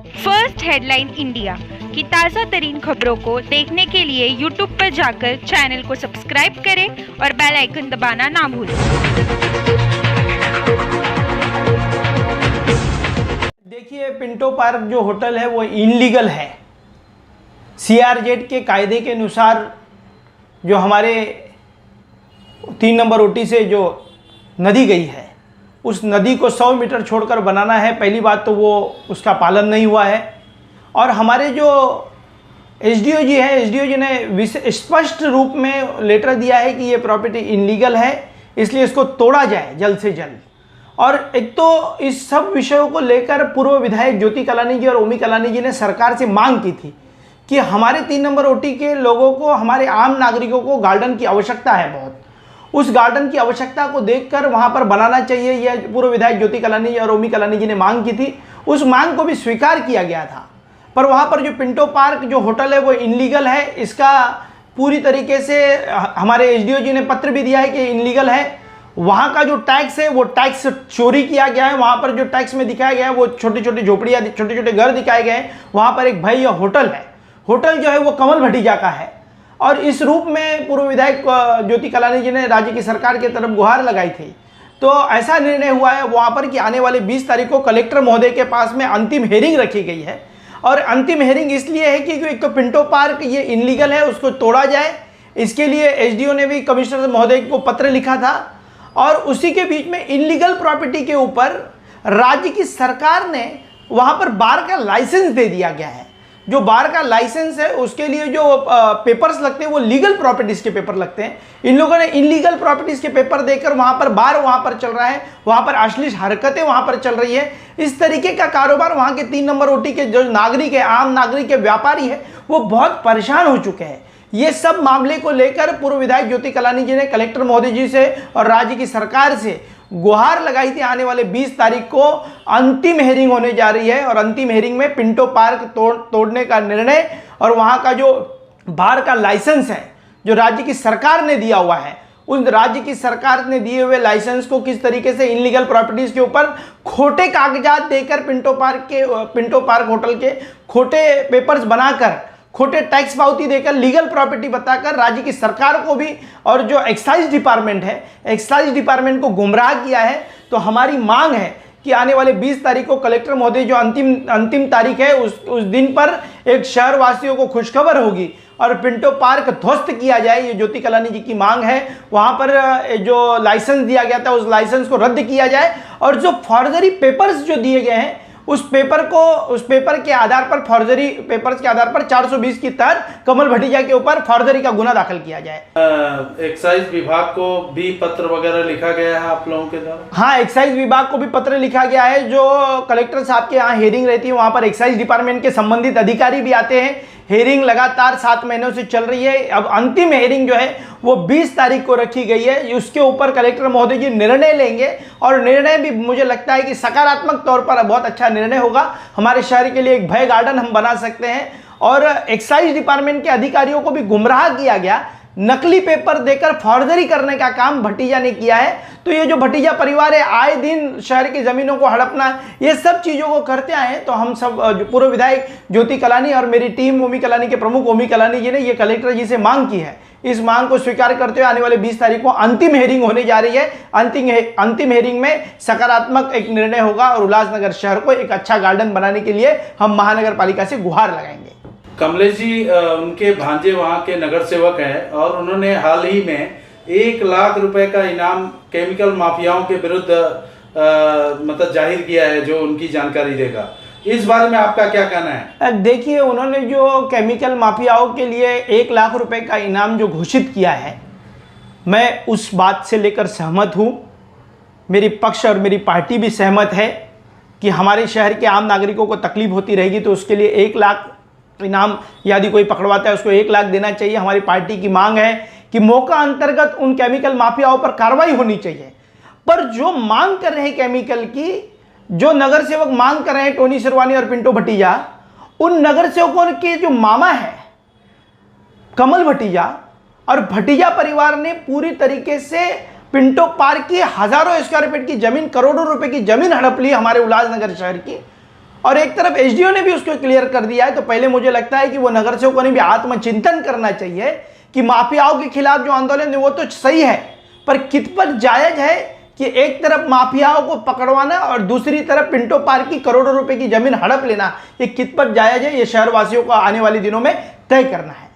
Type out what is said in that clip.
First headline India की ताज़ा तरीन खबरों को देखने के लिए यूट्यूब पर जाकर चैनल को सब्सक्राइब करें और बेल आइकन दबाना ना भूलें। देखिए, पिंटो पार्क जो होटल है वो इनलीगल है। सीआरजेड के कायदे के अनुसार जो हमारे 3 नंबर ओटी से जो नदी गई है, उस नदी को 100 मीटर छोड़कर बनाना है। पहली बात तो वो उसका पालन नहीं हुआ है। और हमारे जो एसडीओ जी हैं, एसडीओ जी ने स्पष्ट रूप में लेटर दिया है कि ये प्रॉपर्टी इनलीगल है, इसलिए इसको तोड़ा जाए जल्द से जल्द। और एक तो इस सब विषयों को लेकर पूर्व विधायक ज्योति कलानी जी और ओमी कलानी जी ने सरकार से मांग की थी कि हमारे 3 नंबर ओटी के लोगों को, हमारे आम नागरिकों को गार्डन की आवश्यकता है बहुत। उस गार्डन की आवश्यकता को देखकर वहां पर बनाना चाहिए, यह पूर्व विधायक ज्योति कलानी जी और ओमी कलानी जी ने मांग की थी। उस मांग को भी स्वीकार किया गया था। पर वहां पर जो पिंटो पार्क जो होटल है वो इनलीगल है। इसका पूरी तरीके से हमारे एसडीओ जी ने पत्र भी दिया है कि इनलीगल है। वहां का जो टैक्स है वो टैक्स चोरी किया गया है। वहां पर जो टैक्स में दिखाया गया है वो छोटी छोटी झोपड़ियां, छोटे छोटे घर दिखाए गए हैं। वहां पर एक भव्य होटल है। होटल जो है वो कमल भटीजा का है। और इस रूप में पूर्व विधायक ज्योति कलानी जी ने राज्य की सरकार की तरफ गुहार लगाई थी। तो ऐसा निर्णय हुआ है वहाँ पर कि आने वाले 20 तारीख को कलेक्टर महोदय के पास में अंतिम हेयरिंग रखी गई है। और अंतिम हेयरिंग इसलिए है कि एक तो पिंटो पार्क ये इनलीगल है, उसको तोड़ा जाए। इसके लिए एसडीओ ने भी कमिश्नर महोदय को पत्र लिखा था। और उसी के बीच में इनलीगल प्रॉपर्टी के ऊपर राज्य की सरकार ने वहाँ पर बार का लाइसेंस दे दिया गया है। जो बार का लाइसेंस है उसके लिए जो पेपर्स लगते हैं वो लीगल प्रॉपर्टीज के पेपर लगते हैं। इन लोगों ने इनलीगल प्रॉपर्टीज के पेपर देकर वहां पर बार वहां पर चल रहा है, वहां पर अश्लील हरकतें वहां पर चल रही है। इस तरीके का कारोबार वहां के 3 नंबर ओटी के जो नागरिक है, आम नागरिक है, व्यापारी है, वो बहुत परेशान हो चुके हैं। ये सब मामले को लेकर पूर्व विधायक ज्योति कलानी जी ने कलेक्टर महोदय जी से और राज्य की सरकार से गुहार लगाई थी। आने वाले 20 तारीख को अंतिम हेयरिंग होने जा रही है और अंतिम हेयरिंग में पिंटो पार्क तोड़ने का निर्णय और वहां का जो बार का लाइसेंस है जो राज्य की सरकार ने दिया हुआ है, उस राज्य की सरकार ने दिए हुए लाइसेंस को किस तरीके से इनलीगल प्रॉपर्टीज के ऊपर खोटे कागजात देकर पिंटो पार्क होटल के खोटे पेपर्स बनाकर, खोटे टैक्स पावती देकर, लीगल प्रॉपर्टी बताकर राज्य की सरकार को भी और जो एक्साइज डिपार्टमेंट है, एक्साइज डिपार्टमेंट को गुमराह किया है। तो हमारी मांग है कि आने वाले 20 तारीख को कलेक्टर महोदय जो अंतिम तारीख है उस दिन पर एक शहर वासियों को खुशखबर होगी और पिंटो पार्क ध्वस्त किया जाए। ये ज्योति कलानी जी की मांग है। वहां पर जो लाइसेंस दिया गया था उस लाइसेंस को रद्द किया जाए और जो फॉर्जरी पेपर्स जो दिए गए हैं उस पेपर के आधार पर, फॉर्जरी पेपर्स के आधार पर 420 की तहत कमल भटीजा के ऊपर फॉर्जरी का गुना दाखिल किया जाए। एक्साइज विभाग को भी पत्र वगैरह लिखा गया है आप लोगों के द्वारा? हाँ, एक्साइज विभाग को भी पत्र लिखा गया है। जो कलेक्टर साहब के यहाँ हेयरिंग रहती है वहां पर एक्साइज डिपार्टमेंट के संबंधित अधिकारी भी आते हैं। हेयरिंग लगातार 7 महीनों से चल रही है। अब अंतिम हेयरिंग जो है वो 20 तारीख को रखी गई है। उसके ऊपर कलेक्टर महोदय जी निर्णय लेंगे और निर्णय भी मुझे लगता है कि सकारात्मक तौर पर बहुत अच्छा निर्णय होगा। हमारे शहर के लिए एक भय गार्डन हम बना सकते हैं। और एक्साइज डिपार्टमेंट के अधिकारियों को भी गुमराह किया गया, नकली पेपर देकर फॉर्जरी करने का काम भटीजा ने किया है। तो ये जो भटीजा परिवार है आए दिन शहर की जमीनों को हड़पना, ये सब चीज़ों को करते आए। तो हम सब पूर्व विधायक ज्योति कलानी और मेरी टीम ओमी कलानी के प्रमुख ओमी कलानी जी ने ये कलेक्टर जी से मांग की है। इस मांग को स्वीकार करते हुए आने वाले 20 तारीख को अंतिम हेयरिंग होने जा रही है। अंतिम हेयरिंग में सकारात्मक एक निर्णय होगा और उल्लासनगर शहर को एक अच्छा गार्डन बनाने के लिए हम महानगर पालिका से गुहार लगाएंगे। कमलेश जी, उनके भांजे वहाँ के नगर सेवक हैं और उन्होंने हाल ही में 1 लाख रुपए का इनाम केमिकल माफियाओं के विरुद्ध मतलब जाहिर किया है, जो उनकी जानकारी देगा। इस बारे में आपका क्या कहना है? देखिए, उन्होंने जो केमिकल माफियाओं के लिए 1 लाख रुपए का इनाम जो घोषित किया है, मैं उस बात से लेकर सहमत हूँ। मेरी पक्ष और मेरी पार्टी भी सहमत है कि हमारे शहर के आम नागरिकों को तकलीफ होती रहेगी तो उसके लिए 1 लाख इनाम, यदि कोई पकड़वाता है उसको 1 लाख देना चाहिए। हमारी पार्टी की मांग है कि मौका अंतर्गत उन केमिकल माफियाओं पर कार्रवाई होनी चाहिए। पर जो मांग कर रहे हैं केमिकल की, जो नगर सेवक मांग कर रहे हैं टोनी सिरवानी और पिंटो भटीजा, उन नगर सेवकों के जो मामा है कमल भटीजा और भटीजा परिवार ने पूरी तरीके से पिंटो पार्क की हजारों स्क्वायर फीट की जमीन, करोड़ों रुपए की जमीन हड़प ली हमारे उल्लासनगर शहर की। और एक तरफ एसडीओ ने भी उसको क्लियर कर दिया है। तो पहले मुझे लगता है कि वो नगर सेवकों ने भी आत्मचिंतन करना चाहिए कि माफियाओं के खिलाफ जो आंदोलन है वो तो सही है, पर कित पर जायज है कि एक तरफ माफियाओं को पकड़वाना और दूसरी तरफ पिंटो पार्क की करोड़ों रुपए की जमीन हड़प लेना, ये कित पर जायज है, ये शहरवासियों को आने वाले दिनों में तय करना है।